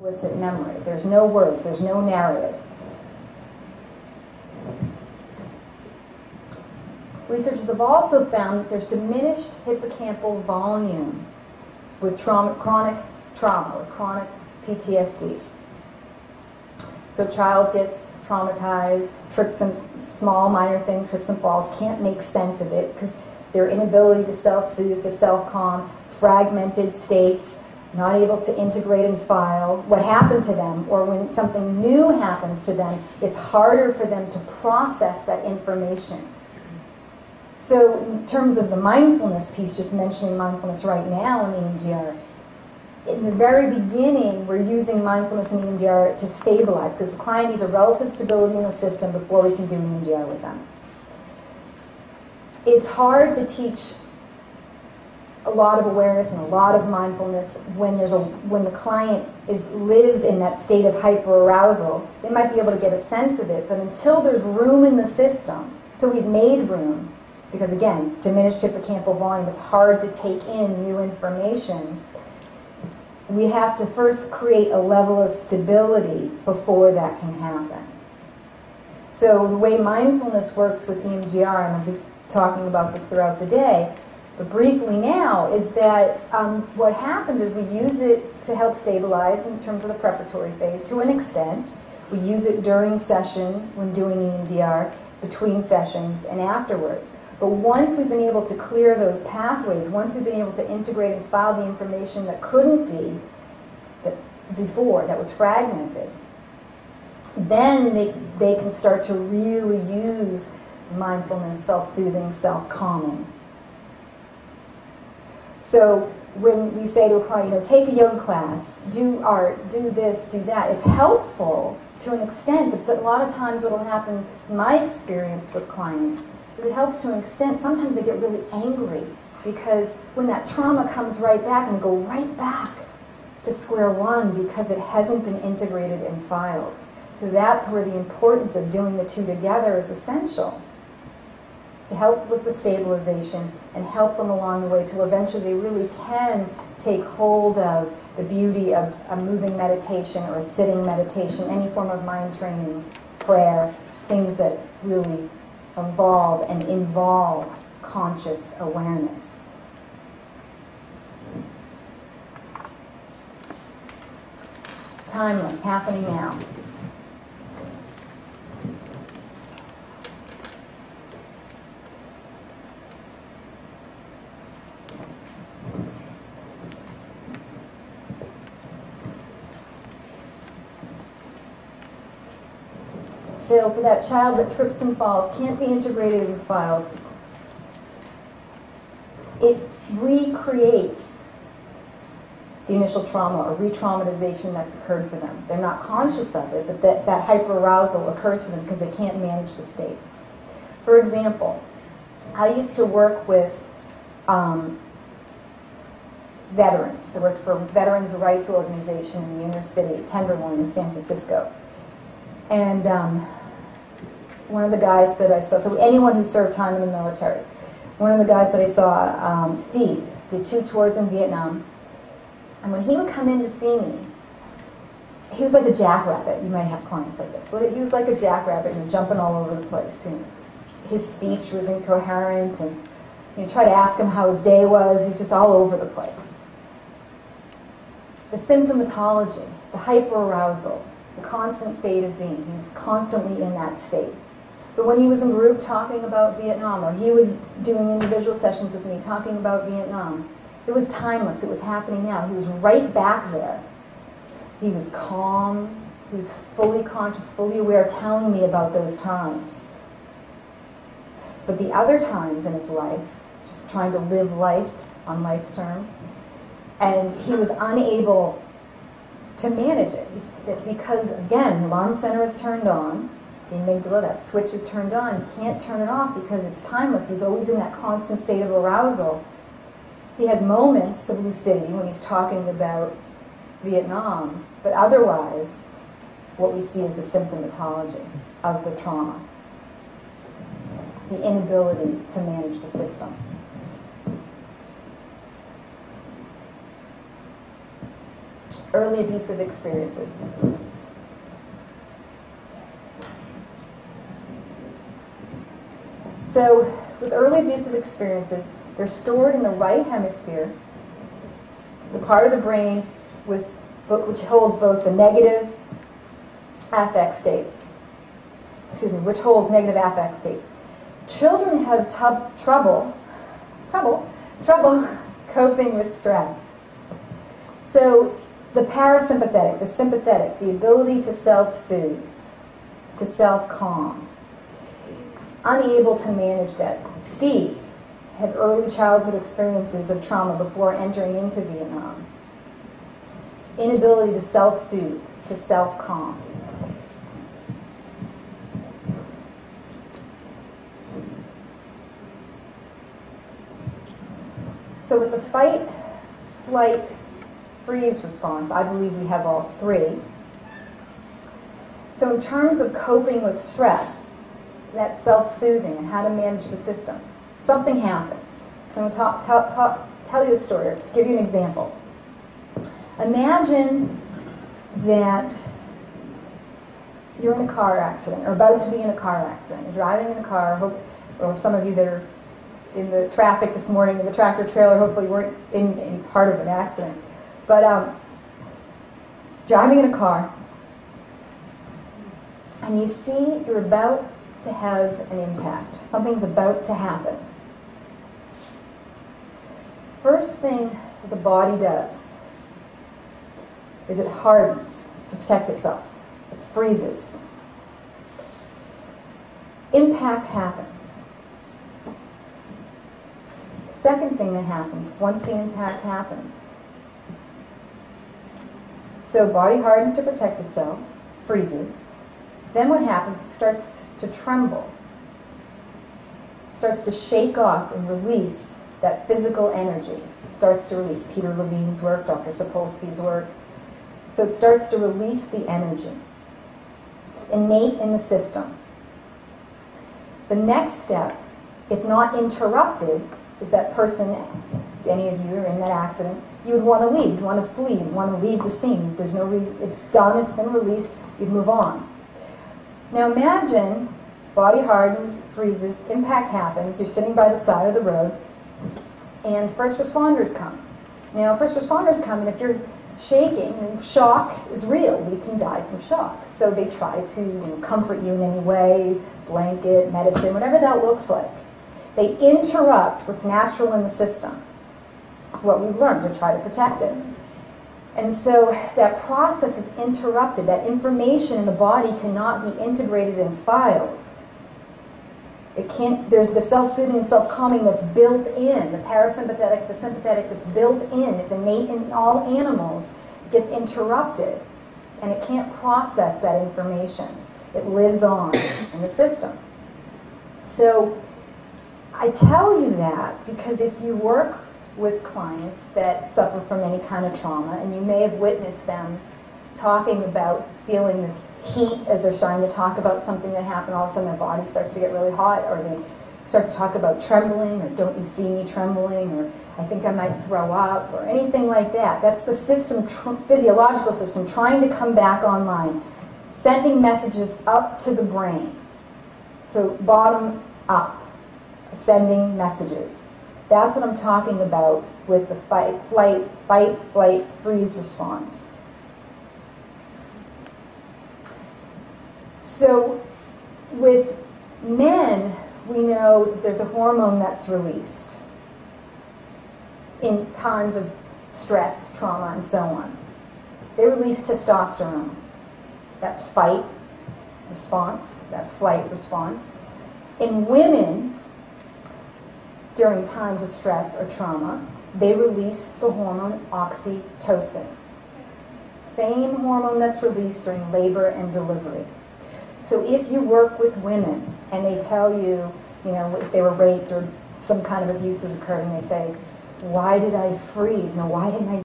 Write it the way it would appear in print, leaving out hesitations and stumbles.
Explicit memory. There's no words, there's no narrative. Researchers have also found that there's diminished hippocampal volume with chronic trauma, with chronic PTSD. So a child gets traumatized, trips and small minor thing, trips and falls, can't make sense of it because their inability to self-soothe, to self-calm, fragmented states, not able to integrate and file what happened to them, or when something new happens to them, it's harder for them to process that information. So in terms of the mindfulness piece, just mentioning mindfulness right now in EMDR, in the very beginning, we're using mindfulness and EMDR to stabilize, because the client needs a relative stability in the system before we can do EMDR with them. It's hard to teach a lot of awareness and a lot of mindfulness when the client lives in that state of hyperarousal. They might be able to get a sense of it, but until there's room in the system, till we've made room, because again, diminished hippocampal volume, it's hard to take in new information. We have to first create a level of stability before that can happen. So the way mindfulness works with EMDR, and I'll be talking about this throughout the day, but briefly now, is that what happens is we use it to help stabilize in terms of the preparatory phase to an extent. We use it during session when doing EMDR, between sessions, and afterwards. But once we've been able to clear those pathways, once we've been able to integrate and file the information that couldn't be before, that was fragmented, then they can start to really use mindfulness, self-soothing, self-calming. So when we say to a client, take a yoga class, do art, do this, do that, it's helpful to an extent, but a lot of times what will happen, in my experience with clients, is it helps to an extent. Sometimes they get really angry because when that trauma comes right back, and they go right back to square one because it hasn't been integrated and filed. So that's where the importance of doing the two together is essential, to help with the stabilization and help them along the way till eventually they really can take hold of the beauty of a moving meditation or a sitting meditation, any form of mind training, prayer, things that really evolve and involve conscious awareness. Timeless, happening now. So for that child that trips and falls, can't be integrated and filed, it recreates the initial trauma or re-traumatization that's occurred for them. They're not conscious of it, but that hyperarousal occurs for them because they can't manage the states. For example, I used to work with veterans. I worked for a veterans' rights organization in the inner city, Tenderloin in San Francisco. And one of the guys that I saw, so anyone who served time in the military, one of the guys that I saw, Steve, did 2 tours in Vietnam. And when he would come in to see me, he was like a jackrabbit. You might have clients like this. So he was like a jackrabbit and jumping all over the place. And his speech was incoherent, and you try to ask him how his day was. He was just all over the place. The symptomatology, the hyperarousal, the constant state of being. He was constantly in that state. But when he was in group talking about Vietnam, or he was doing individual sessions with me talking about Vietnam, it was timeless. It was happening now. He was right back there. He was calm. He was fully conscious, fully aware, telling me about those times. But the other times in his life, just trying to live life on life's terms, and he was unable to manage it because, again, the alarm center is turned on, the amygdala, that switch is turned on. He can't turn it off because it's timeless. He's always in that constant state of arousal. He has moments of lucidity when he's talking about Vietnam, but otherwise, what we see is the symptomatology of the trauma, the inability to manage the system. Early abusive experiences. So with early abusive experiences, they're stored in the right hemisphere, the part of the brain which holds both the negative affect states. Which holds negative affect states. Children have trouble coping with stress. So the parasympathetic, the sympathetic, the ability to self-soothe, to self-calm, unable to manage that. Steve had early childhood experiences of trauma before entering into Vietnam. Inability to self-soothe, to self-calm. So with the fight, flight, freeze response, I believe we have all three. So in terms of coping with stress, that's self-soothing and how to manage the system, something happens. So I'm going to tell you a story, or give you an example. Imagine that you're in a car accident, or about to be in a car accident. You're driving in a car, or some of you that are in the traffic this morning in the tractor trailer hopefully weren't in part of an accident. But driving in a car, and you see you're about to have an impact. Something's about to happen. First thing the body does is it hardens to protect itself. It freezes. Impact happens. Second thing that happens once the impact happens. So body hardens to protect itself, freezes. Then what happens? It starts to tremble. It starts to shake off and release that physical energy. It starts to release Peter Levine's work, Dr. Sapolsky's work. So it starts to release the energy. It's innate in the system. The next step, if not interrupted, is that person, any of you are in that accident, you would want to leave, you'd want to flee, you'd want to leave the scene. There's no reason, it's done, it's been released, you'd move on. Now imagine, body hardens, freezes, impact happens, you're sitting by the side of the road, and first responders come. Now first responders come, and if you're shaking, and shock is real, we can die from shock. So they try to comfort you in any way, blanket, medicine, whatever that looks like. They interrupt what's natural in the system. It's what we've learned to try to protect it. And so that process is interrupted. That information in the body cannot be integrated and filed. It can't, there's the self-soothing and self-calming that's built in, the parasympathetic, the sympathetic that's built in, it's innate in all animals, gets interrupted. And it can't process that information. It lives on in the system. So I tell you that because if you work with clients that suffer from any kind of trauma, and you may have witnessed them talking about feeling this heat as they're starting to talk about something that happened, all of a sudden their body starts to get really hot, or they start to talk about trembling, or don't you see me trembling, or I think I might throw up, or anything like that. That's the system, physiological system, trying to come back online, sending messages up to the brain. So bottom up. Sending messages. That's what I'm talking about with the fight, flight, freeze response. So with men, we know that there's a hormone that's released in times of stress, trauma, and so on. They release testosterone, that fight response, that flight response. In women, during times of stress or trauma, they release the hormone oxytocin. Same hormone that's released during labor and delivery. So if you work with women and they tell you, if they were raped or some kind of abuse has occurred, and they say, why did I freeze? Why didn't I